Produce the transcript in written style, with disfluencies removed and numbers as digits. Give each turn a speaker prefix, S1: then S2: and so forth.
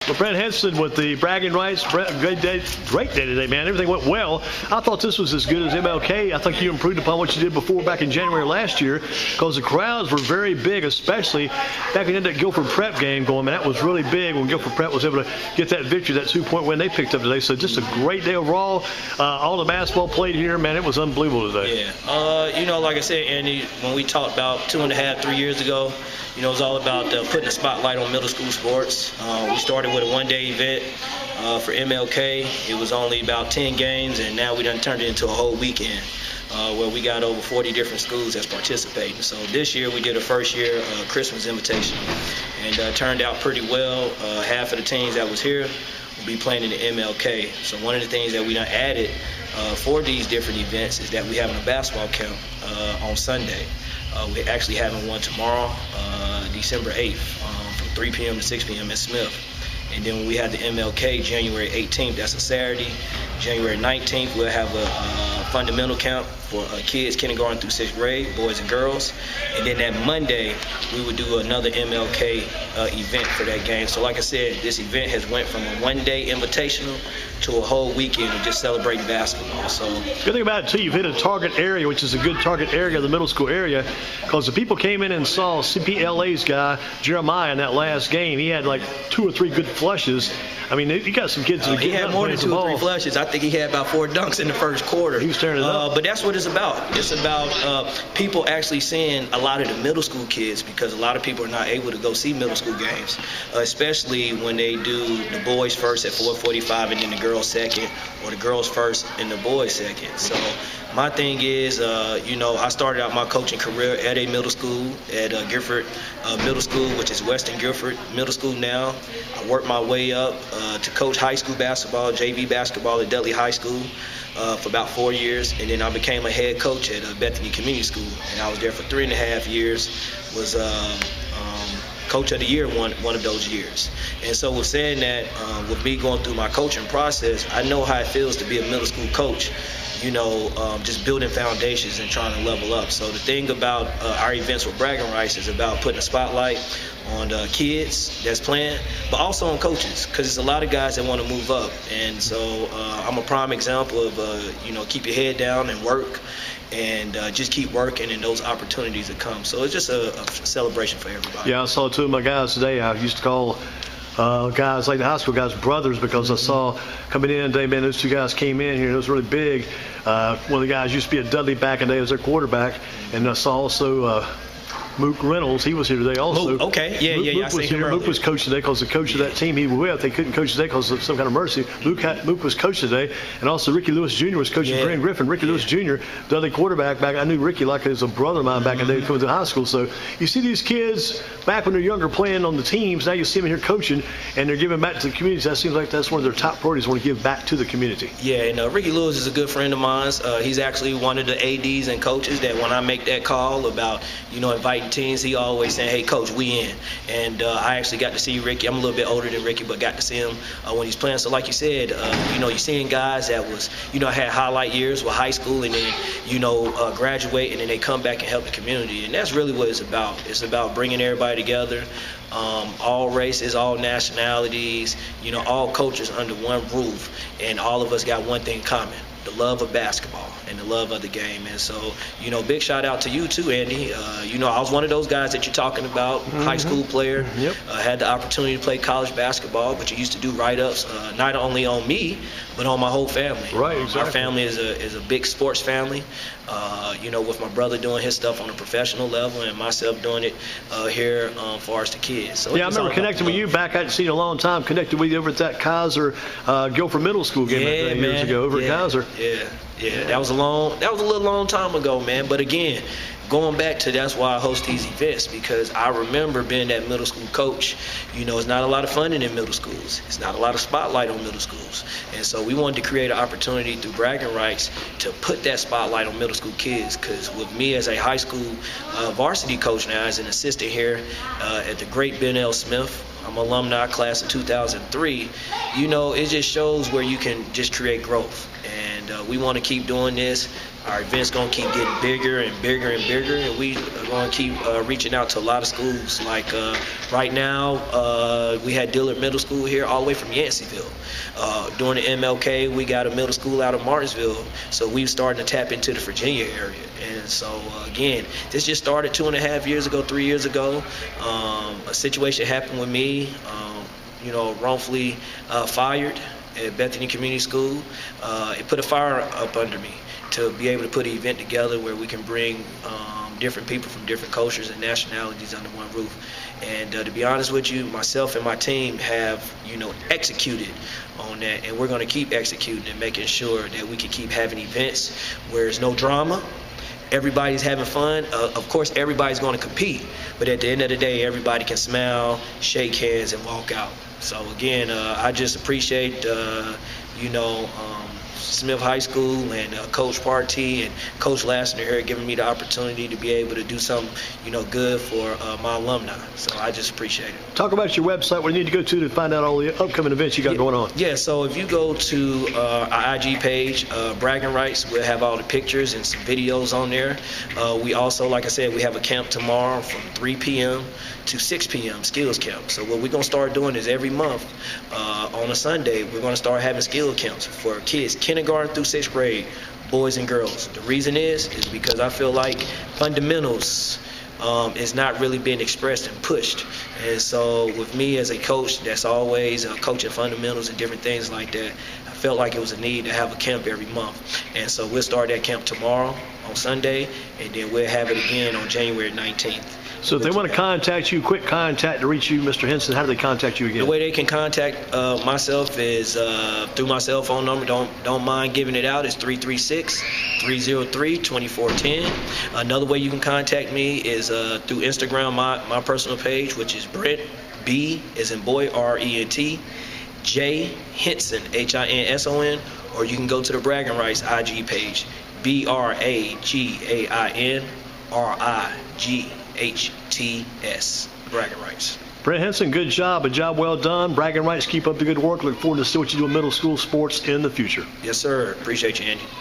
S1: Well, Brent Hinson with the Bragain Rights. Great day today, man. Everything went well. I thought this was as good as MLK. I think you improved upon what you did before back in January last year because the crowds were very big, especially back in that Guilford Prep game going, man. That was really big when Guilford Prep was able to get that victory, that 2-point win they picked up today. So just a great day overall. All the basketball played here, man. It was unbelievable today.
S2: Yeah. Like I said, Andy, when we talked about 2.5, 3 years ago, it was all about putting a spotlight on middle school sports. We started with a one-day event for MLK. It was only about 10 games, and now we done turned it into a whole weekend where we got over 40 different schools that's participating. So this year we did a first-year Christmas invitation, and turned out pretty well. Half of the teams that was here will be playing in the MLK. So one of the things that we done added for these different events is that we having a basketball camp on Sunday. We're actually having one tomorrow, December 8th, from 3 p.m. to 6 p.m. at Smith. And then when we have the MLK, January 18th, that's a Saturday. January 19th, we'll have a fundamental camp for kids kindergarten through 6th grade, boys and girls. And then that Monday, we would do another MLK event for that game. So like I said, this event has went from a one-day invitational to a whole weekend of just celebrating basketball. So
S1: good thing about it, too, you've hit a target area, which is a good target area, the middle school area, because the people came in and saw CPLA's guy, Jeremiah, in that last game. He had like 2 or 3 good flushes. I mean, you got some kids that
S2: he had more than 2 or 3 flushes. I think he had about 4 dunks in the first quarter.
S1: He was tearing it up.
S2: But that's what it's about. It's about people actually seeing a lot of the middle school kids, because a lot of people are not able to go see middle school games, especially when they do the boys first at 4:45 and then the girls second, or the girls first and the boys second. So my thing is, I started out my coaching career at a middle school, at Guilford Middle School, which is Western Guilford Middle School now. I worked my way up to coach high school basketball, JV basketball at Dudley High School for about 4 years, and then I became a head coach at Bethany Community School, and I was there for 3.5 years, was Coach of the Year one of those years. And so with saying that, with me going through my coaching process, I know how it feels to be a middle school coach, just building foundations and trying to level up. So the thing about our events with Bragain Rights is about putting a spotlight on kids that's playing, but also on coaches, because there's a lot of guys that want to move up. And so I'm a prime example of, keep your head down and work, and just keep working, and those opportunities that come. So it's just a celebration for everybody.
S1: Yeah, I saw 2 of my guys today. I used to call guys like the high school guys brothers, because I saw coming in today, man, those 2 guys came in here. It was really big. One of the guys used to be at Dudley back in the day as their quarterback, and I saw also Mook Reynolds. He was here today also.
S2: Oh, okay. Yeah.
S1: Mook was here. Mook was coach today because the coach of that team he was with, they couldn't coach today because of some kind of mercy. Mook was coach today, and also Ricky Lewis Jr. was coaching Grant Griffin. Ricky Lewis Jr., Dudley quarterback back. I knew Ricky like he was a brother of mine back in the day coming to high school. So you see these kids back when they're younger playing on the teams. Now you see them here coaching, and they're giving back to the community. That seems like that's one of their top priorities, want to give back to the community.
S2: Yeah, and Ricky Lewis is a good friend of mine. He's actually one of the ADs and coaches that when I make that call about, inviting teams, he always saying, hey, coach, we in. And I actually got to see Ricky. I'm a little bit older than Ricky, but got to see him when he's playing. So like you said, you're seeing guys that was, had highlight years with high school, and then, graduate, and then they come back and help the community. And that's really what it's about. It's about bringing everybody together, all races, all nationalities, all cultures under one roof. And all of us got one thing in common: the love of basketball and the love of the game. And so, big shout out to you too, Andy. I was one of those guys that you're talking about, high school player.
S1: Yep.
S2: Had the opportunity to play college basketball, but you used to do write-ups not only on me, but on my whole family.
S1: Right, exactly.
S2: Our family is a big sports family. With my brother doing his stuff on a professional level and myself doing it here far as the kids. So
S1: yeah, I remember connecting with you back. I hadn't seen you in a long time. Connected with you over at that Kaiser Guilford Middle School game years ago over at Kaiser.
S2: Yeah. That was a little long time ago, man. But again, going back to that's why I host these events, because I remember being that middle school coach. It's not a lot of funding in middle schools. It's not a lot of spotlight on middle schools. And so we wanted to create an opportunity through Bragain Rights to put that spotlight on middle school kids, because with me as a high school varsity coach now, as an assistant here at the great Ben L. Smith, I'm an alumni class of 2003, it just shows where you can just create growth. And we want to keep doing this. Our event's going to keep getting bigger and bigger and bigger, and we are going to keep reaching out to a lot of schools. Like right now, we had Dillard Middle School here all the way from Yanceyville. During the MLK, we got a middle school out of Martinsville, so we've started to tap into the Virginia area. And so, again, this just started 2.5 years ago, 3 years ago. A situation happened with me, wrongfully fired at Bethany Community School. It put a fire up under me to be able to put an event together where we can bring different people from different cultures and nationalities under one roof. And to be honest with you, myself and my team have, executed on that, and we're going to keep executing and making sure that we can keep having events where there's no drama. Everybody's having fun. Of course, everybody's going to compete, but at the end of the day, everybody can smile, shake hands, and walk out. So again, I just appreciate, Smith High School and Coach Partee and Coach Lassner here giving me the opportunity to be able to do something, good for my alumni. So I just appreciate it.
S1: Talk about your website, what you need to go to find out all the upcoming events you got going on.
S2: Yeah, so if you go to our IG page, Bragain Rights, we'll have all the pictures and some videos on there. We also, like I said, we have a camp tomorrow from 3 p.m. to 6 p.m. skills camp. So what we're going to start doing is every month on a Sunday, we're going to start having skill camps for kids, kindergarten through 6th grade, boys and girls. The reason is because I feel like fundamentals is not really being expressed and pushed. And so with me as a coach that's always coaching fundamentals and different things like that, I felt like it was a need to have a camp every month. And so we'll start that camp tomorrow on Sunday, and then we'll have it again on January 19th.
S1: So if they want to contact you, quick contact to reach you, Mr. Hinson, how do they contact you again?
S2: The way they can contact myself is through my cell phone number. Don't mind giving it out. It's 336-303-2410. Another way you can contact me is through Instagram, my personal page, which is Brent, B as in boy, R-E-N-T, J Hinson, Hinson, or you can go to the Bragain Rights IG page, BRAGAINRIGHTS, Bragain Rights.
S1: Brent Hinson, good job. A job well done. Bragain Rights, keep up the good work. Look forward to see what you do in middle school sports in the future.
S2: Yes, sir. Appreciate you, Andy.